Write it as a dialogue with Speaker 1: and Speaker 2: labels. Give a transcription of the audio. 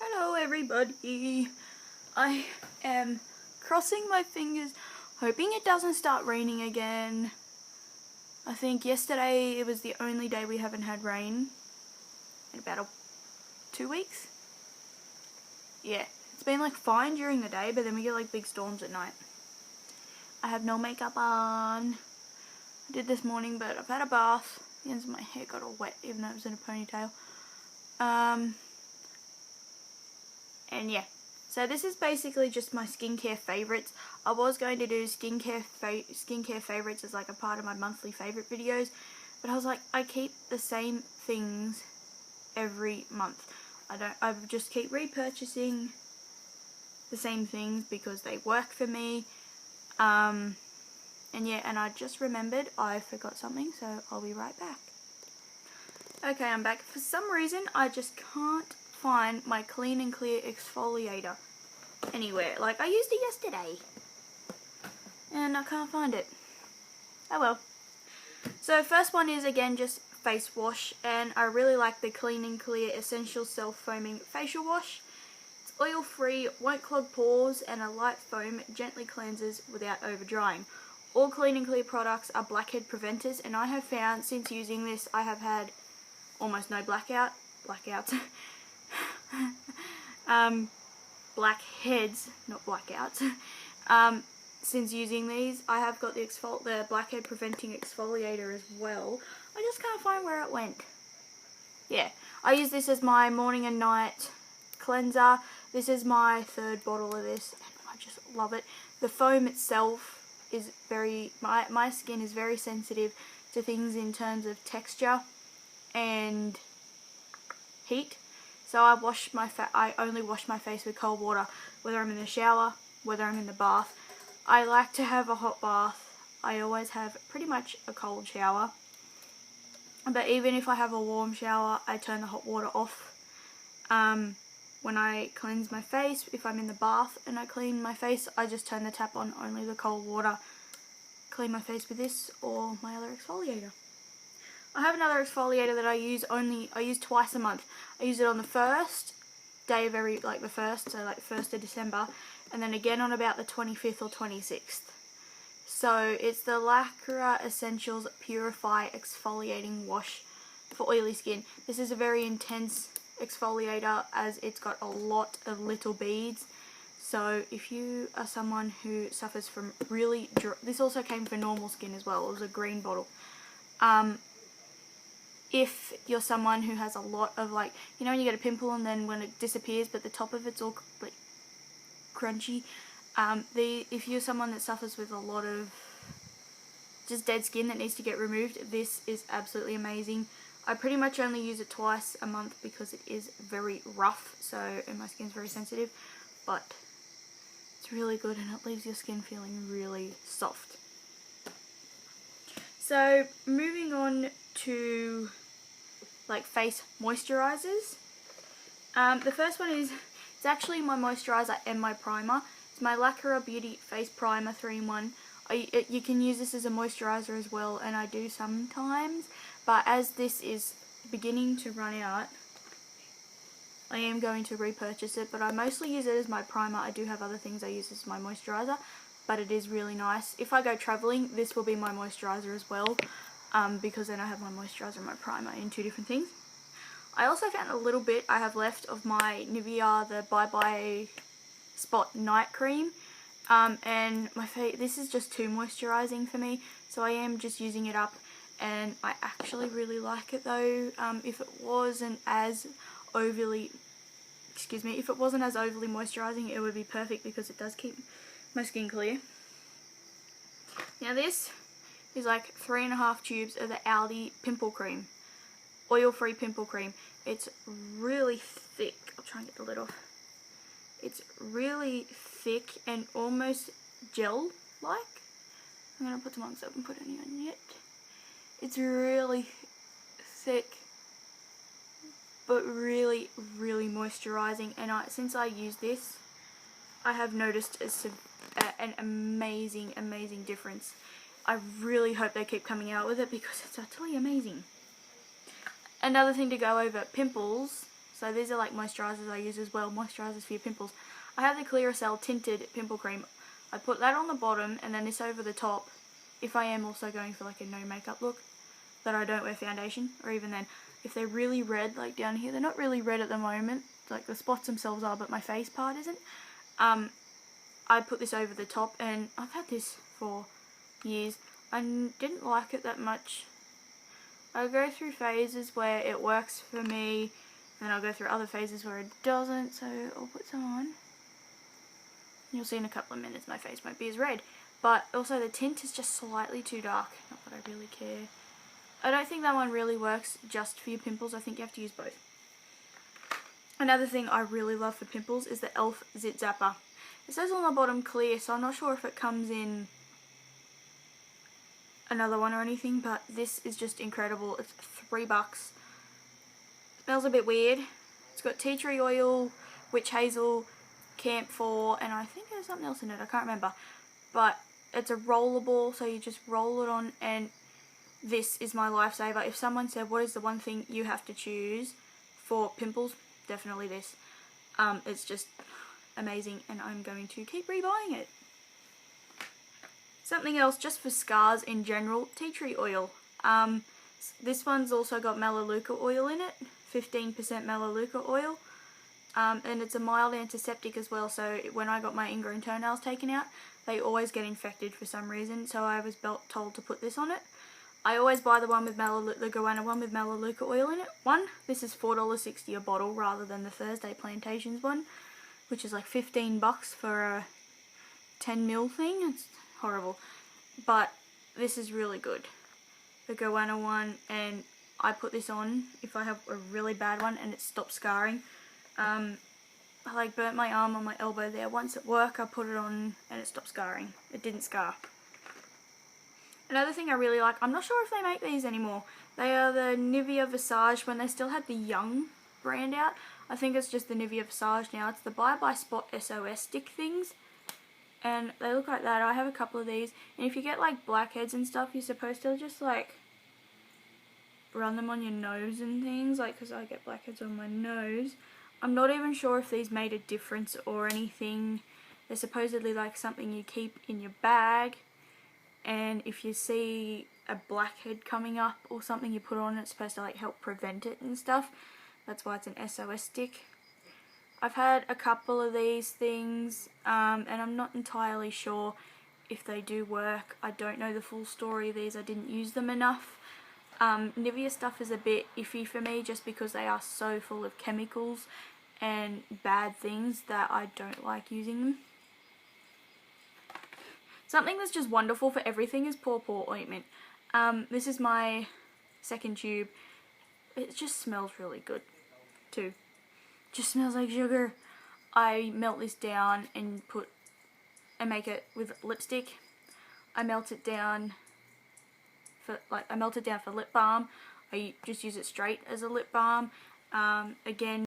Speaker 1: Hello everybody. I am crossing my fingers, hoping it doesn't start raining again. I think yesterday it was the only day we haven't had rain in about 2 weeks. Yeah, it's been like fine during the day, but then we get like big storms at night. I have no makeup on. I did this morning, but I've had a bath. The ends of my hair got all wet even though it was in a ponytail. And yeah, so this is basically just my skincare favorites. I was going to do skincare favorites as like a part of my monthly favorite videos, but I was like, I keep the same things every month. I just keep repurchasing the same things because they work for me. And yeah, and I just remembered I forgot something, so I'll be right back. Okay, I'm back. For some reason, I just can't find my Clean and Clear exfoliator anywhere. Like, I used it yesterday and I can't find it. Oh well. So first one is again just face wash, and I really like the Clean and Clear Essential Self-Foaming Facial Wash. It's oil free, won't clog pores, and a light foam gently cleanses without over drying. All Clean and Clear products are blackhead preventers, and I have found since using this I have had almost no blackouts. Blackheads, not blackouts. Since using these, I have got the blackhead preventing exfoliator as well. I just can't find where it went. Yeah, I use this as my morning and night cleanser. This is my third bottle of this, and I just love it. The foam itself is my skin is very sensitive to things in terms of texture and heat. So I only wash my face with cold water, whether I'm in the shower, whether I'm in the bath. I like to have a hot bath. I always have pretty much a cold shower. But even if I have a warm shower, I turn the hot water off. When I cleanse my face, if I'm in the bath and I clean my face, I just turn the tap on, only the cold water. Clean my face with this or my other exfoliator. I have another exfoliator that I use twice a month. I use it on the first day of so like 1st of December, and then again on about the 25th or 26th. So it's the Lacra Essentials Purify Exfoliating Wash for oily skin. This is a very intense exfoliator as it's got a lot of little beads. So if you are someone who suffers from really this also came for normal skin as well. It was a green bottle. If you're someone who has a lot of, like, you know when you get a pimple and then when it disappears but the top of it's all like crunchy, if you're someone that suffers with a lot of just dead skin that needs to get removed, this is absolutely amazing. I pretty much only use it twice a month because it is very rough, and my skin's very sensitive, but it's really good and it leaves your skin feeling really soft. So moving on to like face moisturizers. The first one it's actually my moisturizer and my primer. It's my Lacra Beauty Face Primer 3-in-1. You can use this as a moisturizer as well, and I do sometimes, but as this is beginning to run out, I am going to repurchase it, but I mostly use it as my primer. I do have other things I use as my moisturizer, but it is really nice. If I go traveling, this will be my moisturizer as well, because then I have my moisturizer and my primer in two different things. I also found a little bit I have left of my Nivea, the Bye Bye Spot Night Cream, and my face, this is just too moisturizing for me, so I am just using it up, and I actually really like it though. If it wasn't as overly moisturizing, it would be perfect because it does keep my skin clear. Now this is like 3.5 tubes of the Aldi pimple cream, oil-free pimple cream. It's really thick. I'll try and get the lid off. It's really thick and almost gel-like. I'm going to put some on so I can put any on yet. It's really thick, but really, really moisturizing. And since I use this, I have noticed an amazing, amazing difference. I really hope they keep coming out with it because it's utterly amazing. Another thing to go over, pimples. So these are like moisturisers I use as well, moisturisers for your pimples. I have the Clearasil Tinted Pimple Cream. I put that on the bottom and then this over the top if I am also going for like a no makeup look, that I don't wear foundation, or even then. If they're really red, like down here, they're not really red at the moment, like the spots themselves are, but my face part isn't. I put this over the top, and I've had this for years. I didn't like it that much. I go through phases where it works for me, and I'll go through other phases where it doesn't, so I'll put some on. You'll see in a couple of minutes my face won't be as red. But also the tint is just slightly too dark, not that I really care. I don't think that one really works just for your pimples. I think you have to use both. Another thing I really love for pimples is the e.l.f. Zit Zapper. It says on the bottom clear, so I'm not sure if it comes in another one or anything, but this is just incredible. It's $3. Smells a bit weird. It's got tea tree oil, witch hazel, camphor, and I think there's something else in it, I can't remember. But it's a rollable, so you just roll it on, and this is my lifesaver. If someone said, what is the one thing you have to choose for pimples? Definitely this. It's just amazing, and I'm going to keep rebuying it. Something else just for scars in general, tea tree oil. This one's also got Melaleuca oil in it, 15% Melaleuca oil. And it's a mild antiseptic as well, so when I got my ingrown toenails taken out, they always get infected for some reason, so I was told to put this on it. I always buy the one with the Goanna one with Melaleuca oil in it. This is $4.60 a bottle rather than the Thursday Plantations one, which is like $15 for a 10ml thing. It's horrible. But this is really good. The Goanna one, and I put this on if I have a really bad one and it stops scarring. I like burnt my arm on my elbow there once at work. I put it on and it stopped scarring. It didn't scar. Another thing I really like, I'm not sure if they make these anymore. They are the Nivea Visage when they still had the Young brand out. I think it's just the Nivea Visage now. It's the Bye Bye Spot SOS stick things. And they look like that. I have a couple of these. And if you get like blackheads and stuff, you're supposed to just like run them on your nose and things. Like, because I get blackheads on my nose. I'm not even sure if these made a difference or anything. They're supposedly like something you keep in your bag. And if you see a blackhead coming up or something, you put on it, it's supposed to like help prevent it and stuff. That's why it's an SOS stick. I've had a couple of these things, and I'm not entirely sure if they do work. I don't know the full story of these. I didn't use them enough. Nivea stuff is a bit iffy for me just because they are so full of chemicals and bad things that I don't like using them. Something that's just wonderful for everything is Paw Paw ointment. This is my second tube. It just smells really good too. Just smells like sugar. I melt this down and make it with lipstick. I melt it down for lip balm. I just use it straight as a lip balm. Again,